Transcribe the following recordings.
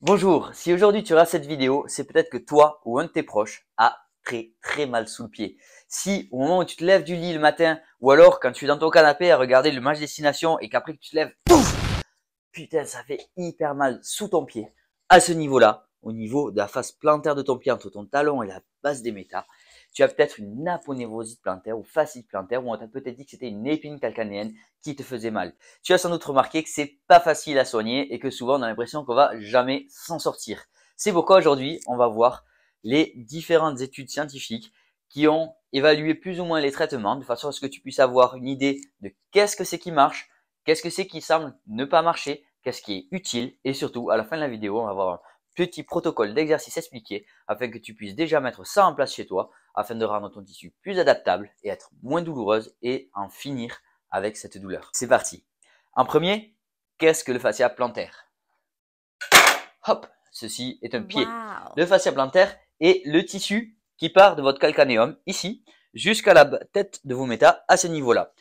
Bonjour, si aujourd'hui tu regardes cette vidéo, c'est peut-être que toi ou un de tes proches a très mal sous le pied. Si au moment où tu te lèves du lit le matin ou alors quand tu es dans ton canapé à regarder le match destination et qu'après que tu te lèves, pouf, putain ça fait hyper mal sous ton pied. À ce niveau-là, au niveau de la face plantaire de ton pied entre ton talon et la base des métars, tu as peut-être une aponévrosite plantaire ou fascite plantaire ou on t'a peut-être dit que c'était une épine calcanéenne qui te faisait mal. Tu as sans doute remarqué que c'est pas facile à soigner et que souvent on a l'impression qu'on va jamais s'en sortir. C'est pourquoi aujourd'hui on va voir les différentes études scientifiques qui ont évalué plus ou moins les traitements de façon à ce que tu puisses avoir une idée de qu'est-ce que c'est qui marche, qu'est-ce que c'est qui semble ne pas marcher, qu'est-ce qui est utile et surtout à la fin de la vidéo on va voir un petit protocole d'exercice expliqué afin que tu puisses déjà mettre ça en place chez toi afin de rendre ton tissu plus adaptable et être moins douloureuse et en finir avec cette douleur. C'est parti. En premier, qu'est-ce que le fascia plantaire? Hop, ceci est un pied. Wow. Le fascia plantaire est le tissu qui part de votre calcanéum ici jusqu'à la tête de vos métas à ce niveau-là.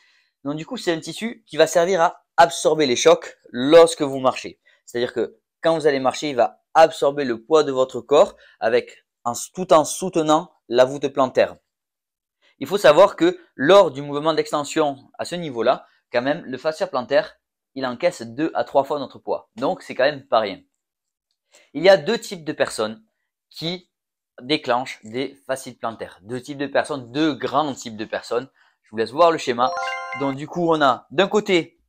Donc du coup, c'est un tissu qui va servir à absorber les chocs lorsque vous marchez. C'est-à-dire que quand vous allez marcher, il va absorber le poids de votre corps tout en soutenant la voûte plantaire. Il faut savoir que lors du mouvement d'extension à ce niveau-là, quand même, le fascia plantaire, il encaisse 2 à 3 fois notre poids. Donc, c'est quand même pas rien. Il y a deux types de personnes qui déclenchent des fascites plantaires. Deux types de personnes, deux grands types de personnes. Je vous laisse voir le schéma. Donc, du coup, on a d'un côté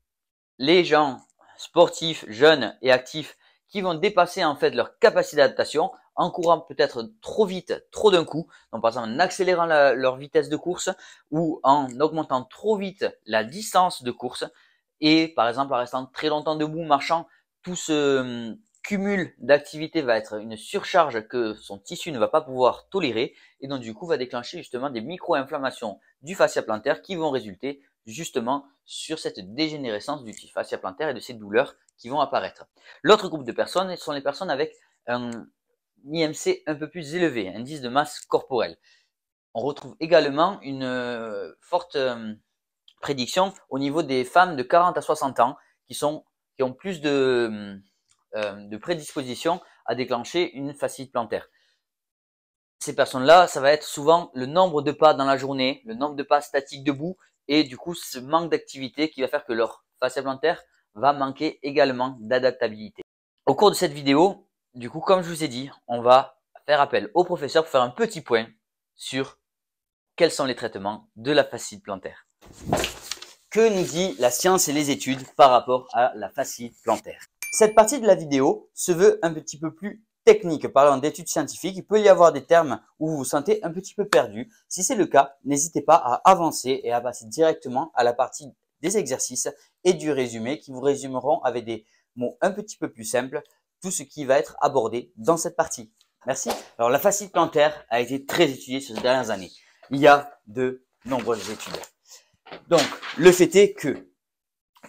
les gens sportifs, jeunes et actifs qui vont dépasser en fait leur capacité d'adaptation en courant peut-être trop vite, trop d'un coup. Donc par exemple en accélérant leur vitesse de course ou en augmentant trop vite la distance de course et par exemple en restant très longtemps debout, marchant, tout ce cumul d'activité va être une surcharge que son tissu ne va pas pouvoir tolérer et donc du coup va déclencher justement des micro-inflammations du fascia plantaire qui vont résulter justement sur cette dégénérescence du fascia plantaire et de ces douleurs qui vont apparaître. L'autre groupe de personnes sont les personnes avec un IMC un peu plus élevé, indice de masse corporelle. On retrouve également une forte prédiction au niveau des femmes de 40 à 60 ans qui ont plus de prédisposition à déclencher une fascite plantaire. Ces personnes-là, ça va être souvent le nombre de pas dans la journée, le nombre de pas statiques debout et du coup ce manque d'activité qui va faire que leur fascia plantaire va manquer également d'adaptabilité. Au cours de cette vidéo, du coup, comme je vous ai dit, on va faire appel au professeur pour faire un petit point sur quels sont les traitements de la fascite plantaire. Que nous dit la science et les études par rapport à la fascite plantaire? Cette partie de la vidéo se veut un petit peu plus technique. Parlant d'études scientifiques, il peut y avoir des termes où vous vous sentez un petit peu perdu. Si c'est le cas, n'hésitez pas à avancer et à passer directement à la partie des exercices et du résumé qui vous résumeront avec des mots un petit peu plus simples tout ce qui va être abordé dans cette partie. Merci. Alors, la fascite plantaire a été très étudiée ces dernières années. Il y a de nombreuses études. Donc, le fait est que,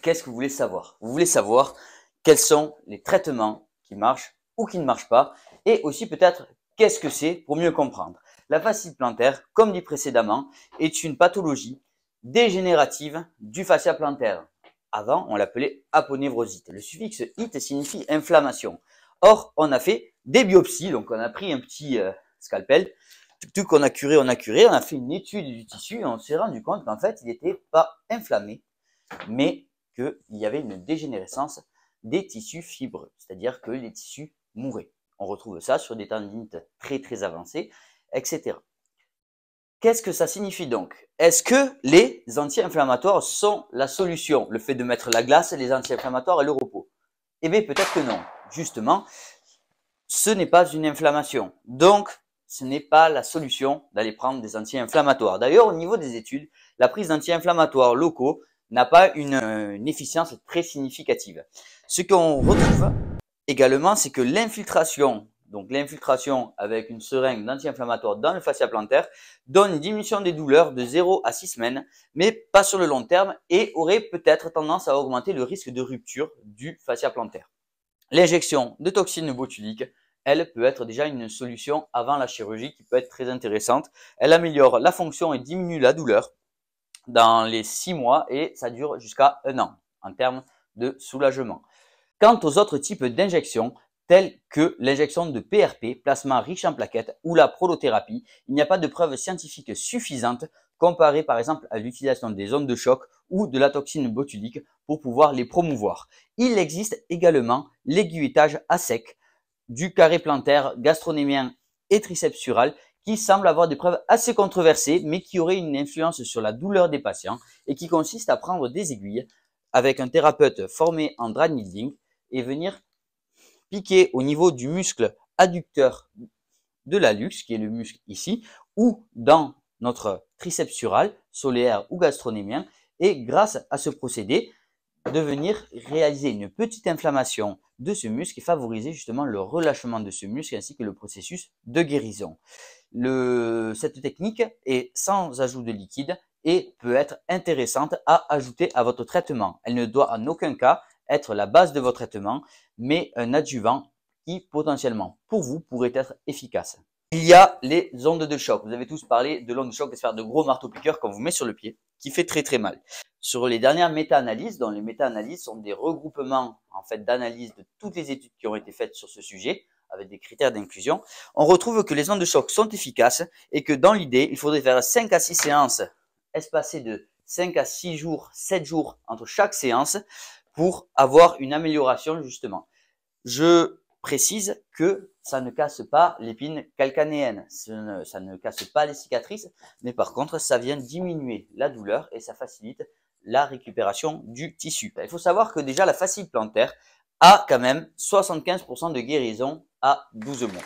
qu'est-ce que vous voulez savoir? Vous voulez savoir quels sont les traitements qui marchent ou qui ne marchent pas et aussi peut-être qu'est-ce que c'est pour mieux comprendre. La fascite plantaire, comme dit précédemment, est une pathologie dégénérative du fascia plantaire. Avant, on l'appelait aponévrosite. Le suffixe "-ite" signifie inflammation. Or, on a fait des biopsies, donc on a pris un petit scalpel, tout qu'on a curé, on a fait une étude du tissu et on s'est rendu compte qu'en fait, il n'était pas inflammé, mais qu'il y avait une dégénérescence des tissus fibreux, c'est-à-dire que les tissus mouraient. On retrouve ça sur des tendinites très avancées, etc. Qu'est-ce que ça signifie donc? Est-ce que les anti-inflammatoires sont la solution? Le fait de mettre la glace, les anti-inflammatoires et le repos? Eh bien, peut-être que non. Justement, ce n'est pas une inflammation. Donc, ce n'est pas la solution d'aller prendre des anti-inflammatoires. D'ailleurs, au niveau des études, la prise d'anti-inflammatoires locaux n'a pas une efficience très significative. Ce qu'on retrouve également, c'est que l'infiltration, donc l'infiltration avec une seringue d'anti-inflammatoire dans le fascia plantaire, donne une diminution des douleurs de 0 à 6 semaines, mais pas sur le long terme et aurait peut-être tendance à augmenter le risque de rupture du fascia plantaire. L'injection de toxines botuliques, elle peut être déjà une solution avant la chirurgie qui peut être très intéressante. Elle améliore la fonction et diminue la douleur dans les 6 mois et ça dure jusqu'à 1 an en termes de soulagement. Quant aux autres types d'injections, tels que l'injection de PRP, plasma riche en plaquettes, ou la prolothérapie. Il n'y a pas de preuves scientifiques suffisantes comparées par exemple à l'utilisation des ondes de choc ou de la toxine botulique pour pouvoir les promouvoir. Il existe également l'aiguillettage à sec du carré plantaire, gastronémien et triceps sural qui semblent avoir des preuves assez controversées mais qui auraient une influence sur la douleur des patients et qui consiste à prendre des aiguilles avec un thérapeute formé en dry needling et venir piquer au niveau du muscle adducteur de l'hallux, qui est le muscle ici, ou dans notre triceps sural, solaire ou gastronémien, et grâce à ce procédé, de venir réaliser une petite inflammation de ce muscle et favoriser justement le relâchement de ce muscle ainsi que le processus de guérison. Cette technique est sans ajout de liquide et peut être intéressante à ajouter à votre traitement. Elle ne doit en aucun cas être la base de votre traitement, mais un adjuvant qui potentiellement pour vous pourrait être efficace. Il y a les ondes de choc. Vous avez tous parlé de l'onde de choc, c'est-à-dire de gros marteaux-piqueurs qu'on vous met sur le pied, qui fait très très mal. Sur les dernières méta-analyses, dont les méta-analyses sont des regroupements en fait d'analyse de toutes les études qui ont été faites sur ce sujet, avec des critères d'inclusion, on retrouve que les ondes de choc sont efficaces et que dans l'idée, il faudrait faire 5 à 6 séances espacées de 5 à 6 jours, 7 jours entre chaque séance pour avoir une amélioration justement. Je précise que ça ne casse pas l'épine calcanéenne, ça ne casse pas les cicatrices, mais par contre, ça vient diminuer la douleur et ça facilite la récupération du tissu. Il faut savoir que déjà la fascite plantaire a quand même 75% de guérison à 12 mois.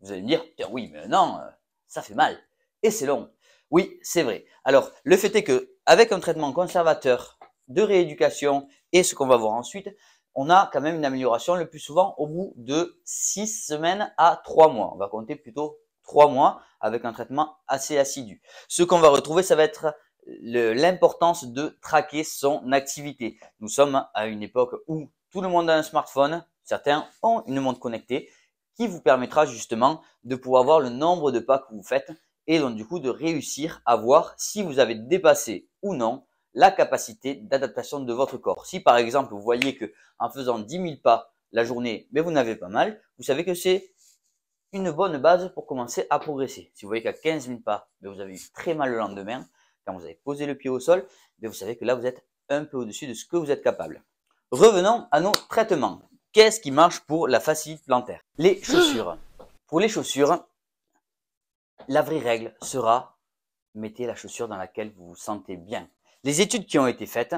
Vous allez me dire, oui, mais non, ça fait mal et c'est long. Oui, c'est vrai. Alors, le fait est que avec un traitement conservateur de rééducation et ce qu'on va voir ensuite, on a quand même une amélioration le plus souvent au bout de 6 semaines à 3 mois. On va compter plutôt 3 mois avec un traitement assez assidu. Ce qu'on va retrouver, ça va être l'importance de traquer son activité. Nous sommes à une époque où tout le monde a un smartphone, certains ont une montre connectée qui vous permettra justement de pouvoir voir le nombre de pas que vous faites et donc du coup de réussir à voir si vous avez dépassé ou non la capacité d'adaptation de votre corps. Si par exemple vous voyez que en faisant 10 000 pas la journée, mais vous n'avez pas mal, vous savez que c'est une bonne base pour commencer à progresser. Si vous voyez qu'à 15 000 pas, vous avez eu très mal le lendemain, quand vous avez posé le pied au sol, vous savez que là vous êtes un peu au-dessus de ce que vous êtes capable. Revenons à nos traitements. Qu'est-ce qui marche pour la fasciite plantaire? Les chaussures. Pour les chaussures, la vraie règle sera mettez la chaussure dans laquelle vous vous sentez bien. Les études qui ont été faites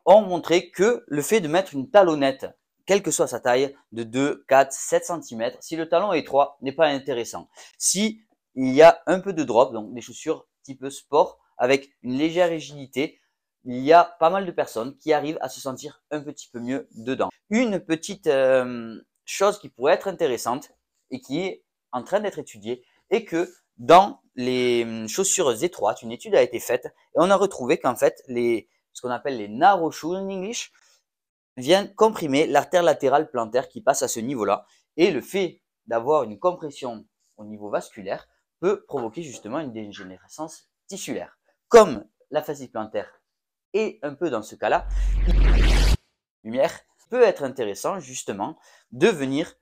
ont montré que le fait de mettre une talonnette, quelle que soit sa taille, de 2, 4, 7 cm, si le talon est étroit, n'est pas intéressant. Si il y a un peu de drop, donc des chaussures type sport, avec une légère rigidité, il y a pas mal de personnes qui arrivent à se sentir un petit peu mieux dedans. Une petite chose qui pourrait être intéressante et qui est en train d'être étudiée est que dans les chaussures étroites, une étude a été faite et on a retrouvé qu'en fait, ce qu'on appelle les narrow shoes en English, viennent comprimer l'artère latérale plantaire qui passe à ce niveau-là. Et le fait d'avoir une compression au niveau vasculaire peut provoquer justement une dégénérescence tissulaire. Comme la fasciite plantaire est un peu dans ce cas-là, lumière peut être intéressant justement de venir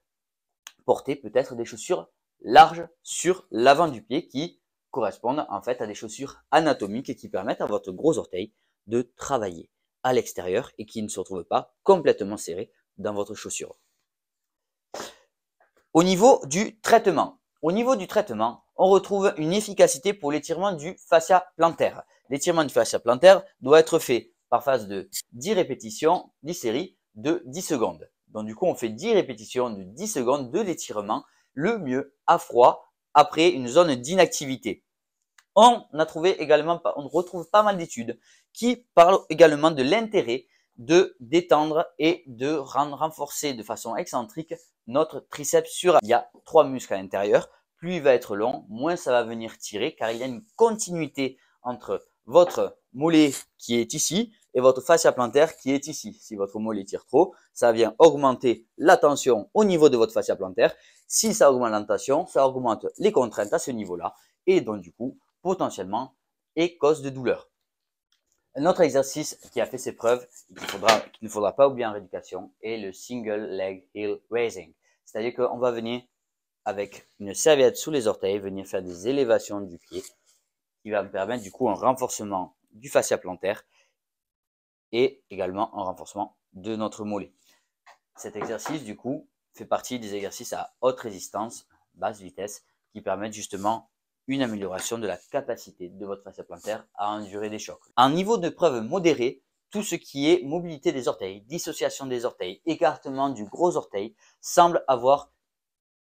porter peut-être des chaussures larges sur l'avant du pied qui correspondent en fait à des chaussures anatomiques et qui permettent à votre gros orteil de travailler à l'extérieur et qui ne se retrouvent pas complètement serrés dans votre chaussure. Au niveau du traitement, on retrouve une efficacité pour l'étirement du fascia plantaire. L'étirement du fascia plantaire doit être fait par phase de 10 répétitions, 10 séries de 10 secondes. Donc du coup, on fait 10 répétitions de 10 secondes de l'étirement, le mieux à froid après une zone d'inactivité. On retrouve pas mal d'études qui parlent également de l'intérêt de détendre et de renforcer de façon excentrique notre triceps sural. Il y a 3 muscles à l'intérieur. Plus il va être long, moins ça va venir tirer car il y a une continuité entre votre mollet qui est ici et votre fascia plantaire qui est ici. Si votre mollet tire trop, ça vient augmenter la tension au niveau de votre fascia plantaire. Si ça augmente la tension, ça augmente les contraintes à ce niveau-là et donc du coup, potentiellement, et cause de douleur. Un autre exercice qui a fait ses preuves et qu'il ne faudra pas oublier en rééducation est le single leg heel raising. C'est-à-dire qu'on va venir avec une serviette sous les orteils, venir faire des élévations du pied qui va me permettre du coup un renforcement du fascia plantaire et également un renforcement de notre mollet. Cet exercice du coup fait partie des exercices à haute résistance, basse vitesse, qui permettent justement une amélioration de la capacité de votre fascia plantaire à endurer des chocs. À un niveau de preuve modéré, tout ce qui est mobilité des orteils, dissociation des orteils, écartement du gros orteil semble avoir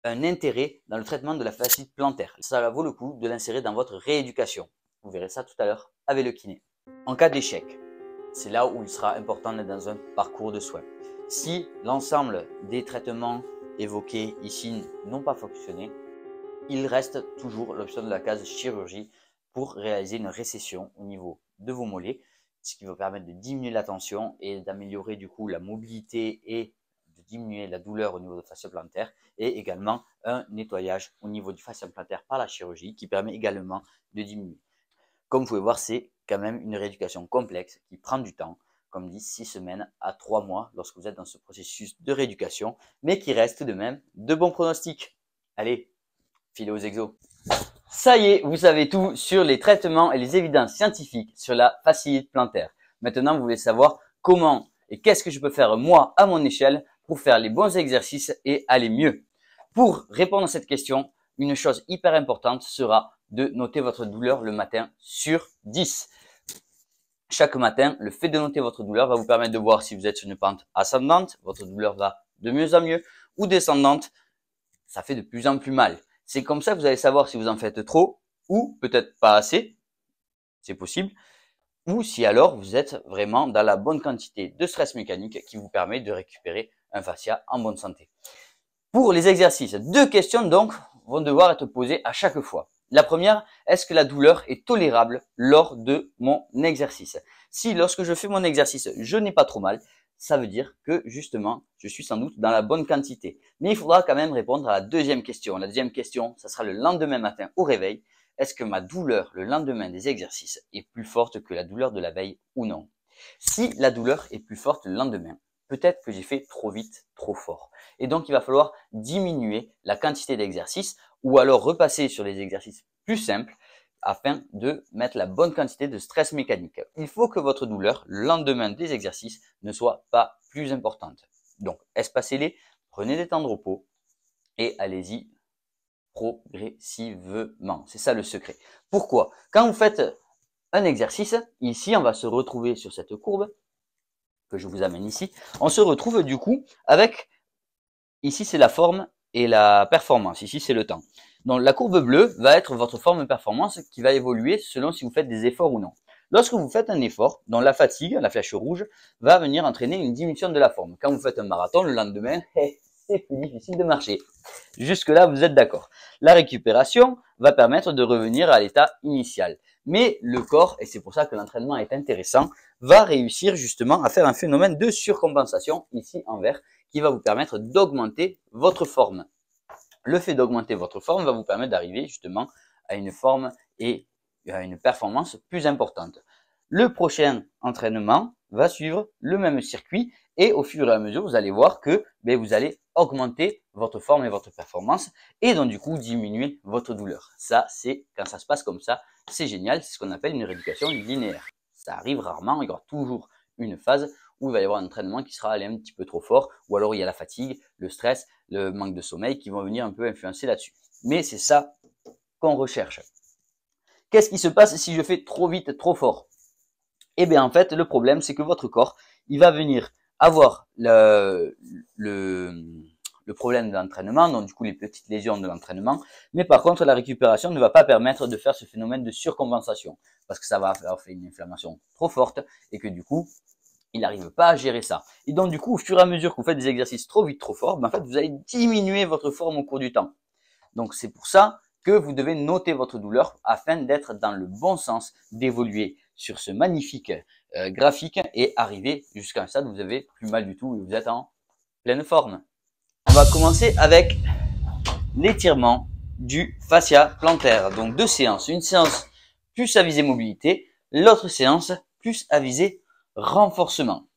un intérêt dans le traitement de la fasciite plantaire. Ça vaut le coup de l'insérer dans votre rééducation. Vous verrez ça tout à l'heure avec le kiné. En cas d'échec, c'est là où il sera important d'être dans un parcours de soins. Si l'ensemble des traitements évoqués ici n'ont pas fonctionné, il reste toujours l'option de la case chirurgie pour réaliser une récession au niveau de vos mollets, ce qui va permettre de diminuer la tension et d'améliorer du coup la mobilité et de diminuer la douleur au niveau de fascia plantaire, et également un nettoyage au niveau du fascia plantaire par la chirurgie qui permet également de diminuer. Comme vous pouvez voir, c'est quand même une rééducation complexe qui prend du temps, comme dit 6 semaines à 3 mois lorsque vous êtes dans ce processus de rééducation, mais qui reste tout de même de bons pronostics. Allez, filez aux exos. Ça y est, vous savez tout sur les traitements et les évidences scientifiques sur la fasciite plantaire. Maintenant, vous voulez savoir comment et qu'est-ce que je peux faire moi à mon échelle pour faire les bons exercices et aller mieux. Pour répondre à cette question, une chose hyper importante sera de noter votre douleur le matin sur 10. Chaque matin, le fait de noter votre douleur va vous permettre de voir si vous êtes sur une pente ascendante, votre douleur va de mieux en mieux, ou descendante, ça fait de plus en plus mal. C'est comme ça que vous allez savoir si vous en faites trop ou peut-être pas assez, c'est possible, ou si alors vous êtes vraiment dans la bonne quantité de stress mécanique qui vous permet de récupérer un fascia en bonne santé. Pour les exercices, 2 questions donc vont devoir être posées à chaque fois. La première, est-ce que la douleur est tolérable lors de mon exercice? Si lorsque je fais mon exercice, je n'ai pas trop mal, ça veut dire que justement, je suis sans doute dans la bonne quantité. Mais il faudra quand même répondre à la deuxième question. La deuxième question, ça sera le lendemain matin au réveil. Est-ce que ma douleur le lendemain des exercices est plus forte que la douleur de la veille ou non? Si la douleur est plus forte le lendemain, peut-être que j'ai fait trop vite, trop fort. Et donc, il va falloir diminuer la quantité d'exercices ou alors repasser sur les exercices plus simples afin de mettre la bonne quantité de stress mécanique. Il faut que votre douleur, le lendemain des exercices, ne soit pas plus importante. Donc, espacez-les, prenez des temps de repos et allez-y progressivement. C'est ça le secret. Pourquoi? Quand vous faites un exercice, ici, on va se retrouver sur cette courbe que je vous amène ici. On se retrouve du coup avec, ici c'est la forme et la performance, ici c'est le temps. Donc la courbe bleue va être votre forme de performance qui va évoluer selon si vous faites des efforts ou non. Lorsque vous faites un effort, donc la fatigue, la flèche rouge, va venir entraîner une diminution de la forme. Quand vous faites un marathon, le lendemain, c'est plus difficile de marcher. Jusque-là, vous êtes d'accord. La récupération va permettre de revenir à l'état initial. Mais le corps, et c'est pour ça que l'entraînement est intéressant, va réussir justement à faire un phénomène de surcompensation, ici en vert, qui va vous permettre d'augmenter votre forme. Le fait d'augmenter votre forme va vous permettre d'arriver justement à une forme et à une performance plus importante. Le prochain entraînement va suivre le même circuit et au fur et à mesure, vous allez voir que vous allez augmenter votre forme et votre performance et donc du coup diminuer votre douleur. Ça, c'est quand ça se passe comme ça, c'est génial, c'est ce qu'on appelle une rééducation linéaire. Ça arrive rarement, il y aura toujours une phase où il va y avoir un entraînement qui sera allé un petit peu trop fort, ou alors il y a la fatigue, le stress, le manque de sommeil qui vont venir un peu influencer là-dessus. Mais c'est ça qu'on recherche. Qu'est-ce qui se passe si je fais trop vite, trop fort? Eh bien en fait, le problème c'est que votre corps, il va venir avoir le problème de l'entraînement, donc du coup les petites lésions de l'entraînement, mais par contre la récupération ne va pas permettre de faire ce phénomène de surcompensation, parce que ça va avoir fait une inflammation trop forte et que du coup, il n'arrive pas à gérer ça. Et donc du coup, au fur et à mesure que vous faites des exercices trop vite, trop fort, en fait vous allez diminuer votre forme au cours du temps. Donc c'est pour ça que vous devez noter votre douleur afin d'être dans le bon sens, d'évoluer sur ce magnifique graphique et arriver jusqu'à un stade où vous avez plus mal du tout et vous êtes en pleine forme. On va commencer avec l'étirement du fascia plantaire. Donc 2 séances. Une séance plus à visée mobilité, l'autre séance plus à visée renforcement.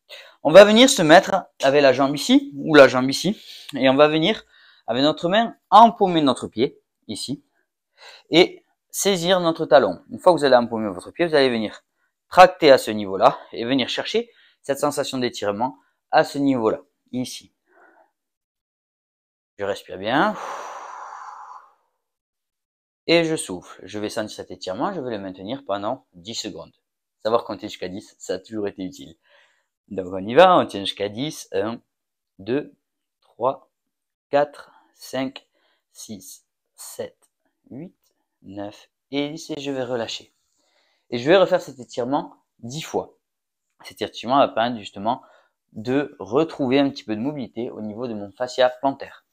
On va venir se mettre avec la jambe ici ou la jambe ici et on va venir avec notre main, empaumer notre pied, ici, et saisir notre talon. Une fois que vous allez empaumer votre pied, vous allez venir tracter à ce niveau-là et venir chercher cette sensation d'étirement à ce niveau-là, ici. Je respire bien. Et je souffle. Je vais sentir cet étirement, je vais le maintenir pendant 10 secondes. Savoir compter jusqu'à 10, ça a toujours été utile. Donc on y va, on tient jusqu'à 10. 1, 2, 3, 4, 5, 6, 7, 8, 9 et 10 et je vais relâcher. Et je vais refaire cet étirement 10 fois. Cet étirement va permettre justement de retrouver un petit peu de mobilité au niveau de mon fascia plantaire.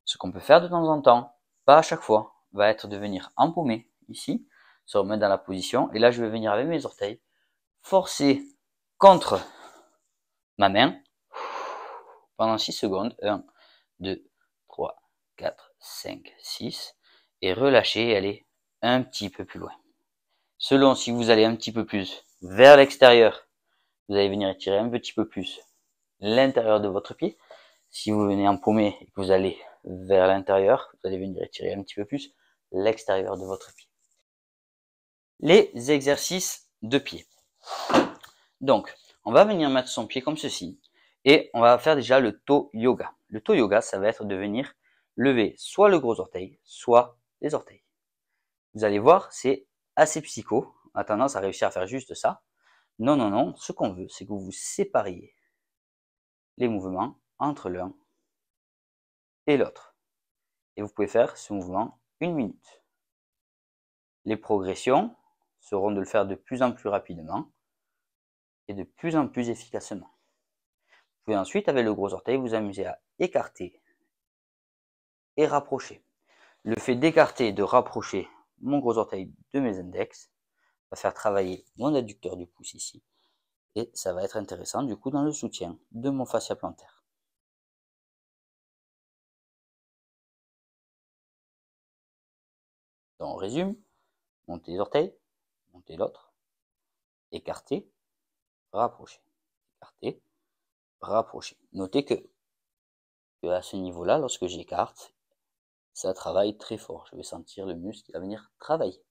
Ce qu'on peut faire de temps en temps, pas à chaque fois, va être de venir empaumer ici, se remettre dans la position, et là je vais venir avec mes orteils, forcer contre ma main pendant 6 secondes, 1, 2, 3, 4, 5, 6, et relâcher et aller un petit peu plus loin. Selon si vous allez un petit peu plus vers l'extérieur, vous allez venir étirer un petit peu plus l'intérieur de votre pied. Si vous venez empaumer et que vous allez vers l'intérieur, vous allez venir étirer un petit peu plus l'extérieur de votre pied. Les exercices de pied. Donc, on va venir mettre son pied comme ceci et on va faire déjà le toe yoga. Le toe yoga, ça va être de venir lever soit le gros orteil, soit les orteils. Vous allez voir, c'est assez psycho. On a tendance à réussir à faire juste ça. Non, non, non. Ce qu'on veut, c'est que vous sépariez les mouvements entre l'un et l'autre. Et vous pouvez faire ce mouvement 1 minute. Les progressions seront de le faire de plus en plus rapidement et de plus en plus efficacement. Vous pouvez ensuite, avec le gros orteil, vous amuser à écarter et rapprocher. Le fait d'écarter et de rapprocher mon gros orteil de mes index va faire travailler mon adducteur du pouce ici. Et ça va être intéressant du coup dans le soutien de mon fascia plantaire. Donc on résume, monter les orteils, monter l'autre, écarter, rapprocher, écarter, rapprocher. Notez que à ce niveau-là, lorsque j'écarte, ça travaille très fort. Je vais sentir le muscle qui va venir travailler.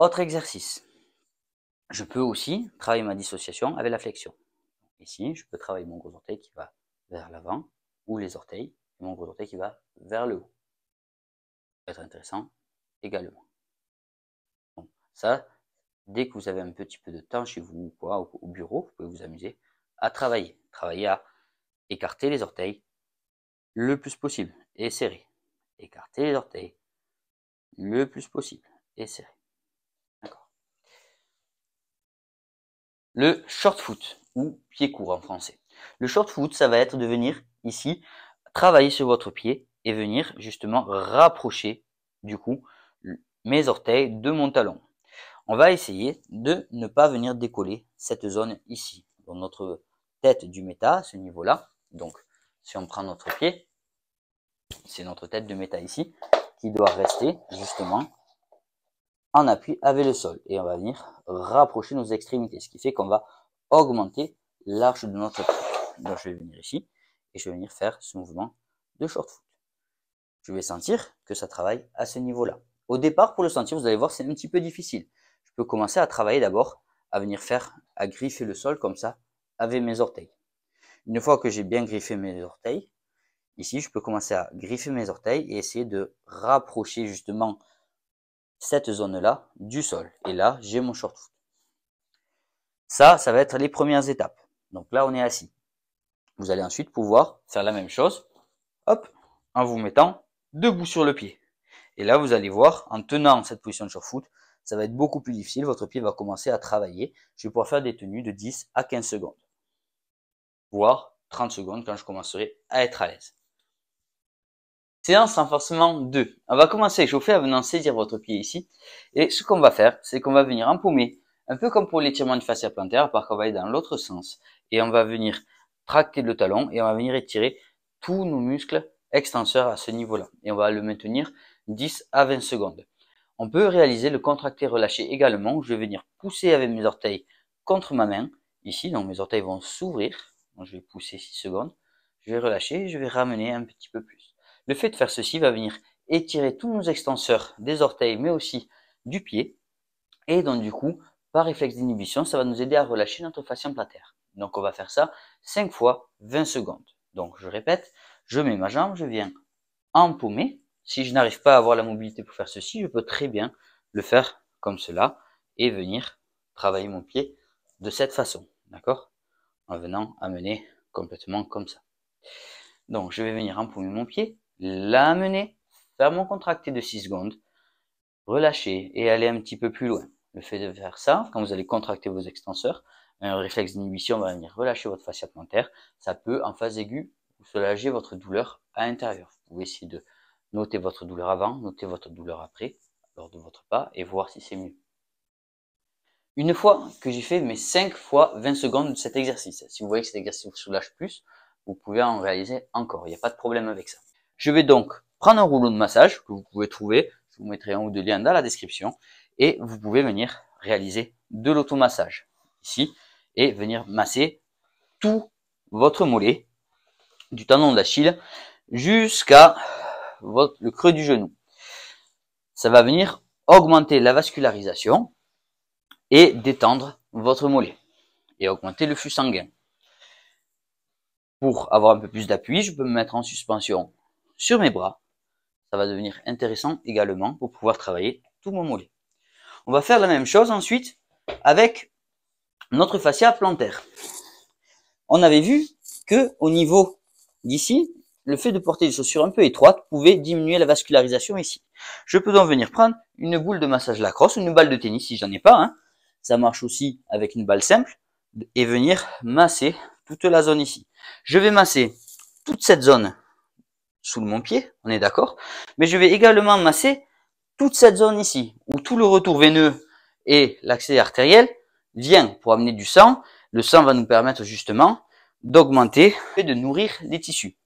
Autre exercice. Je peux aussi travailler ma dissociation avec la flexion. Ici, je peux travailler mon gros orteil qui va vers l'avant, ou les orteils, et mon gros orteil qui va vers le haut. Ça peut être intéressant également. Bon, ça, dès que vous avez un petit peu de temps chez vous ou quoi, au bureau, vous pouvez vous amuser à travailler. Travailler à écarter les orteils le plus possible et serrer. Écarter les orteils le plus possible et serrer. D'accord. Le short foot ou pied court en français. Le short foot, ça va être de venir ici travailler sur votre pied et venir justement rapprocher du coup mes orteils de mon talon. On va essayer de ne pas venir décoller cette zone ici, dans notre tête du méta, à ce niveau-là. Donc, si on prend notre pied, c'est notre tête de méta ici, qui doit rester justement en appui avec le sol. Et on va venir rapprocher nos extrémités, ce qui fait qu'on va augmenter l'arche de notre pied. Donc, je vais venir ici et je vais venir faire ce mouvement de short foot. Je vais sentir que ça travaille à ce niveau-là. Au départ, pour le sentir, vous allez voir, c'est un petit peu difficile. Je peux commencer à travailler d'abord, à venir à griffer le sol comme ça, avec mes orteils. Une fois que j'ai bien griffé mes orteils, ici, je peux commencer à griffer mes orteils et essayer de rapprocher justement cette zone-là du sol. Et là, j'ai mon short foot. Ça va être les premières étapes. Donc là, on est assis. Vous allez ensuite pouvoir faire la même chose, hop, en vous mettant debout sur le pied. Et là, vous allez voir, en tenant cette position de short foot, ça va être beaucoup plus difficile. Votre pied va commencer à travailler. Je vais pouvoir faire des tenues de 10 à 15 secondes, voire 30 secondes quand je commencerai à être à l'aise. Séance renforcement 2. On va commencer à chauffer en venant saisir votre pied ici. Et ce qu'on va faire, c'est qu'on va venir empaumer, un peu comme pour l'étirement du fascia plantaire, par qu'on va aller dans l'autre sens. Et on va venir tracter le talon et on va venir étirer tous nos muscles extenseurs à ce niveau-là. Et on va le maintenir 10 à 20 secondes. On peut réaliser le contracté-relâché également, où je vais venir pousser avec mes orteils contre ma main, ici, donc mes orteils vont s'ouvrir, donc je vais pousser 6 secondes, je vais relâcher, je vais ramener un petit peu plus. Le fait de faire ceci va venir étirer tous nos extenseurs des orteils, mais aussi du pied. Et donc du coup, par réflexe d'inhibition, ça va nous aider à relâcher notre fascia plantaire. Donc on va faire ça 5 fois 20 secondes. Donc je répète, je mets ma jambe, je viens empaumer. Si je n'arrive pas à avoir la mobilité pour faire ceci, je peux très bien le faire comme cela et venir travailler mon pied de cette façon. D'accord? En venant amener complètement comme ça. Donc je vais venir empaumer mon pied, l'amener, faire mon contracté de 6 secondes, relâcher et aller un petit peu plus loin. Le fait de faire ça, quand vous allez contracter vos extenseurs, un réflexe d'inhibition va venir relâcher votre fascia plantaire. Ça peut, en phase aiguë, vous soulager votre douleur à l'intérieur. Vous pouvez essayer de noter votre douleur avant, noter votre douleur après, lors de votre pas, et voir si c'est mieux. Une fois que j'ai fait mes 5 fois 20 secondes de cet exercice, si vous voyez que cet exercice vous soulage plus, vous pouvez en réaliser encore. Il n'y a pas de problème avec ça. Je vais donc prendre un rouleau de massage que vous pouvez trouver. Je vous mettrai un ou deux liens dans la description. Et vous pouvez venir réaliser de l'automassage ici et venir masser tout votre mollet, du tendon d'Achille jusqu'à le creux du genou. Ça va venir augmenter la vascularisation et détendre votre mollet et augmenter le flux sanguin. Pour avoir un peu plus d'appui, je peux me mettre en suspension sur mes bras. Ça va devenir intéressant également pour pouvoir travailler tout mon mollet. On va faire la même chose ensuite avec notre fascia plantaire. On avait vu que au niveau d'ici, le fait de porter des chaussures un peu étroites pouvait diminuer la vascularisation ici. Je peux donc venir prendre une boule de massage lacrosse, une balle de tennis si j'en ai pas. Ça marche aussi avec une balle simple et venir masser toute la zone ici. Je vais masser toute cette zone sous mon pied, on est d'accord, mais je vais également masser toute cette zone ici, où tout le retour veineux et l'accès artériel vient pour amener du sang. Le sang va nous permettre justement d'augmenter et de nourrir les tissus.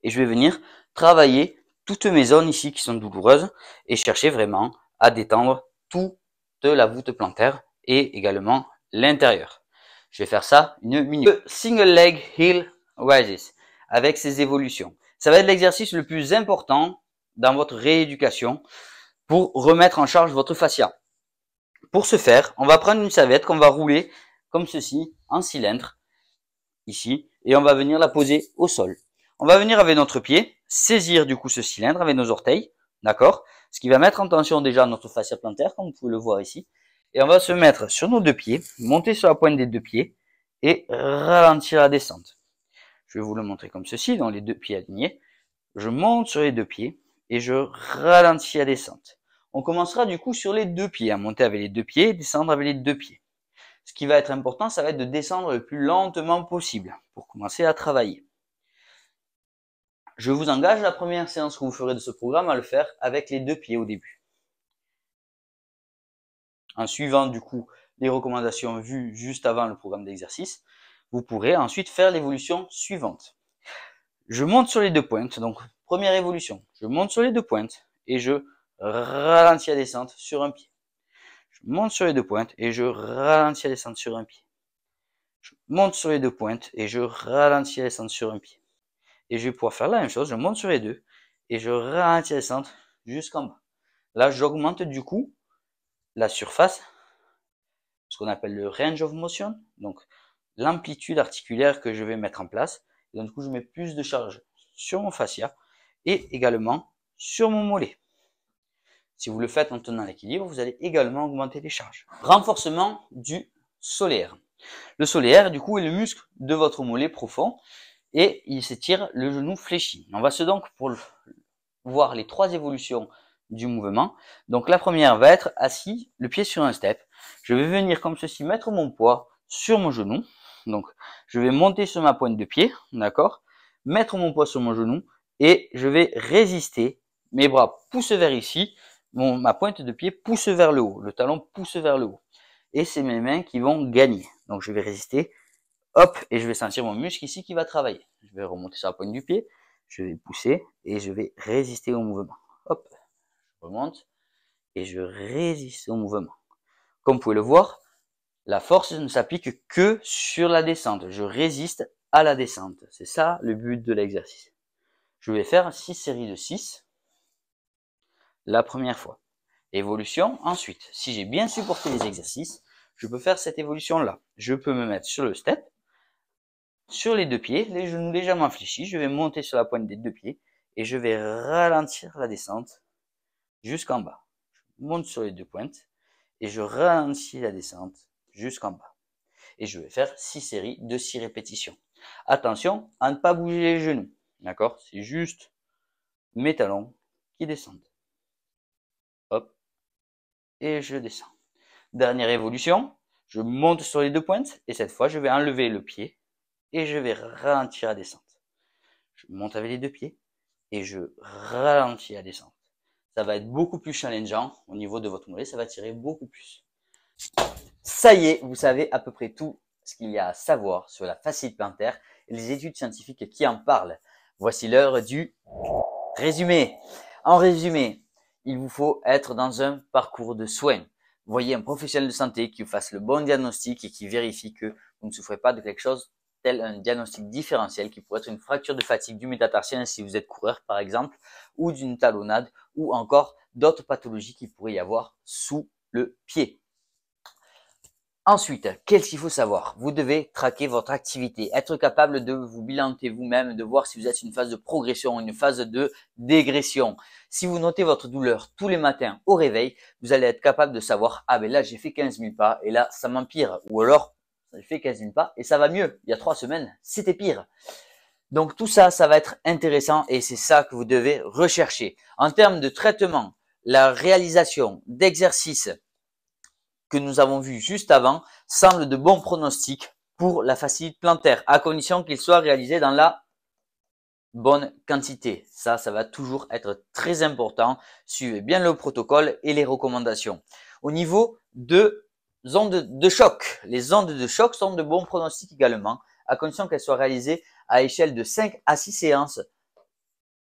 Et je vais venir travailler toutes mes zones ici qui sont douloureuses et chercher vraiment à détendre toute la voûte plantaire et également l'intérieur. Je vais faire ça une minute. Le single leg heel raises avec ses évolutions. Ça va être l'exercice le plus important dans votre rééducation pour remettre en charge votre fascia. Pour ce faire, on va prendre une serviette qu'on va rouler comme ceci en cylindre ici et on va venir la poser au sol. On va venir avec notre pied saisir du coup ce cylindre avec nos orteils, d'accord? Ce qui va mettre en tension déjà notre fascia plantaire comme vous pouvez le voir ici. Et on va se mettre sur nos deux pieds, monter sur la pointe des deux pieds et ralentir la descente. Je vais vous le montrer comme ceci, dans les deux pieds alignés. Je monte sur les deux pieds et je ralentis la descente. On commencera du coup sur les deux pieds, à monter avec les deux pieds et descendre avec les deux pieds. Ce qui va être important, ça va être de descendre le plus lentement possible pour commencer à travailler. Je vous engage la première séance que vous ferez de ce programme à le faire avec les deux pieds au début. En suivant du coup les recommandations vues juste avant le programme d'exercice, vous pourrez ensuite faire l'évolution suivante. Je monte sur les deux pointes, donc première évolution, je monte sur les deux pointes et je ralentis la descente sur un pied. Je monte sur les deux pointes et je ralentis la descente sur un pied. Je monte sur les deux pointes et je ralentis la descente sur un pied. Et je vais pouvoir faire la même chose, je monte sur les deux et je ralentis la descente jusqu'en bas. Là, j'augmente du coup la surface, ce qu'on appelle le range of motion, donc l'amplitude articulaire que je vais mettre en place. Et donc, du coup, je mets plus de charge sur mon fascia et également sur mon mollet. Si vous le faites en tenant l'équilibre, vous allez également augmenter les charges. Renforcement du solaire. Le solaire, du coup, est le muscle de votre mollet profond et il s'étire le genou fléchi. On va donc pour voir les trois évolutions du mouvement. Donc la première va être assis, le pied sur un step. Je vais venir comme ceci mettre mon poids sur mon genou. Donc je vais monter sur ma pointe de pied, d'accord, mettre mon poids sur mon genou et je vais résister. Mes bras poussent vers ici, ma pointe de pied pousse vers le haut, le talon pousse vers le haut. Et c'est mes mains qui vont gagner. Donc je vais résister, hop, et je vais sentir mon muscle ici qui va travailler. Je vais remonter sur la pointe du pied, je vais pousser et je vais résister au mouvement. Hop, je remonte et je résiste au mouvement. Comme vous pouvez le voir, la force ne s'applique que sur la descente. Je résiste à la descente. C'est ça le but de l'exercice. Je vais faire 6 séries de 6 la première fois. Évolution ensuite. Si j'ai bien supporté les exercices, je peux faire cette évolution-là. Je peux me mettre sur le step, sur les deux pieds, les genoux légèrement fléchis. Je vais monter sur la pointe des deux pieds et je vais ralentir la descente jusqu'en bas. Je monte sur les deux pointes et je ralentis la descente jusqu'en bas. Et je vais faire 6 séries de 6 répétitions. Attention à ne pas bouger les genoux. D'accord? C'est juste mes talons qui descendent. Hop. Et je descends. Dernière évolution. Je monte sur les deux pointes et cette fois, je vais enlever le pied et je vais ralentir la descente. Je monte avec les deux pieds et je ralentis la descente. Ça va être beaucoup plus challengeant au niveau de votre mollet. Ça va tirer beaucoup plus. Ça y est, vous savez à peu près tout ce qu'il y a à savoir sur la fasciite plantaire et les études scientifiques qui en parlent. Voici l'heure du résumé. En résumé, il vous faut être dans un parcours de soins. Voyez un professionnel de santé qui vous fasse le bon diagnostic et qui vérifie que vous ne souffrez pas de quelque chose tel un diagnostic différentiel qui pourrait être une fracture de fatigue du métatarsien si vous êtes coureur par exemple, ou d'une talonnade, ou encore d'autres pathologies qui pourraient y avoir sous le pied. Ensuite, qu'est-ce qu'il faut savoir? Vous devez traquer votre activité, être capable de vous bilanter vous-même, de voir si vous êtes une phase de progression ou une phase de dégression. Si vous notez votre douleur tous les matins au réveil, vous allez être capable de savoir, ah ben là j'ai fait 15 000 pas et là ça m'empire. Ou alors, j'ai fait 15 000 pas et ça va mieux. Il y a 3 semaines, c'était pire. Donc tout ça, ça va être intéressant et c'est ça que vous devez rechercher. En termes de traitement, la réalisation d'exercices que nous avons vu juste avant semble de bons pronostics pour la fasciite plantaire, à condition qu'il soit réalisé dans la bonne quantité. Ça va toujours être très important. Suivez bien le protocole et les recommandations. Au niveau de ondes de choc, les ondes de choc sont de bons pronostics également, à condition qu'elles soient réalisées à échelle de 5 à 6 séances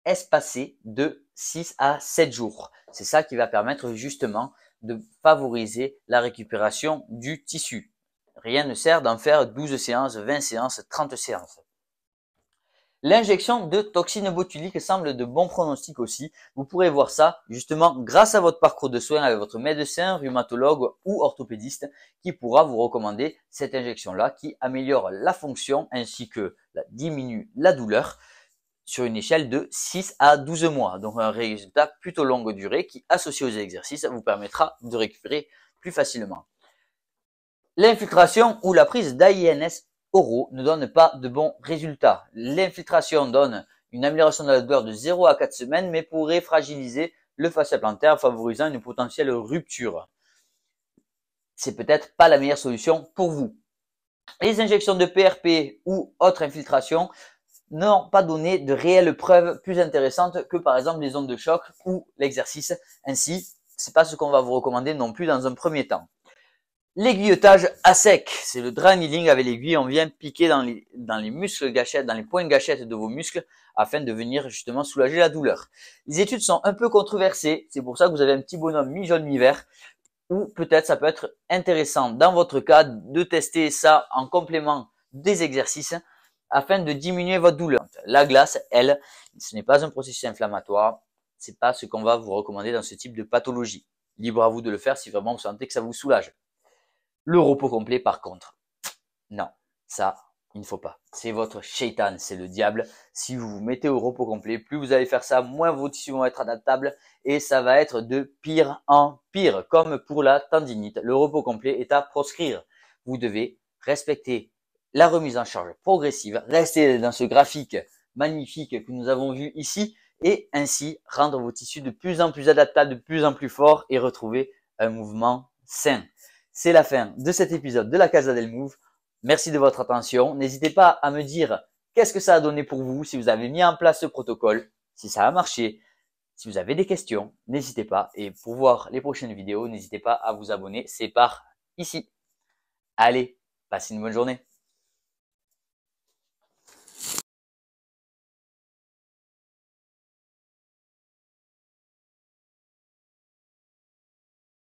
espacées de 6 à 7 jours. C'est ça qui va permettre justement de favoriser la récupération du tissu. Rien ne sert d'en faire 12 séances, 20 séances, 30 séances. L'injection de toxines botuliques semble de bons pronostics aussi. Vous pourrez voir ça justement grâce à votre parcours de soins avec votre médecin, rhumatologue ou orthopédiste qui pourra vous recommander cette injection-là qui améliore la fonction ainsi que diminue la douleur sur une échelle de 6 à 12 mois. Donc un résultat plutôt longue durée qui, associé aux exercices, vous permettra de récupérer plus facilement. L'infiltration ou la prise d'AINS oraux ne donne pas de bons résultats. L'infiltration donne une amélioration de la douleur de 0 à 4 semaines, mais pourrait fragiliser le fascia plantaire, favorisant une potentielle rupture. C'est peut-être pas la meilleure solution pour vous. Les injections de PRP ou autres infiltrations n'ont pas donné de réelles preuves plus intéressantes que par exemple les ondes de choc ou l'exercice. Ainsi, c'est pas ce qu'on va vous recommander non plus dans un premier temps. L'aiguillotage à sec, c'est le dry needling avec l'aiguille. On vient piquer dans les muscles gâchettes, dans les points gâchettes de vos muscles afin de venir justement soulager la douleur. Les études sont un peu controversées, c'est pour ça que vous avez un petit bonhomme mi-jaune mi-vert ou peut-être ça peut être intéressant dans votre cas de tester ça en complément des exercices afin de diminuer votre douleur. La glace, elle, ce n'est pas un processus inflammatoire, c'est pas ce qu'on va vous recommander dans ce type de pathologie. Libre à vous de le faire si vraiment vous sentez que ça vous soulage. Le repos complet, par contre, non, ça, il ne faut pas. C'est votre shaitan, c'est le diable. Si vous vous mettez au repos complet, plus vous allez faire ça, moins vos tissus vont être adaptables et ça va être de pire en pire, comme pour la tendinite. Le repos complet est à proscrire. Vous devez respecter la remise en charge progressive, rester dans ce graphique magnifique que nous avons vu ici et ainsi rendre vos tissus de plus en plus adaptables, de plus en plus forts et retrouver un mouvement sain. C'est la fin de cet épisode de la Casa del Move. Merci de votre attention. N'hésitez pas à me dire qu'est-ce que ça a donné pour vous, si vous avez mis en place ce protocole, si ça a marché. Si vous avez des questions, n'hésitez pas. Et pour voir les prochaines vidéos, n'hésitez pas à vous abonner. C'est par ici. Allez, passez une bonne journée.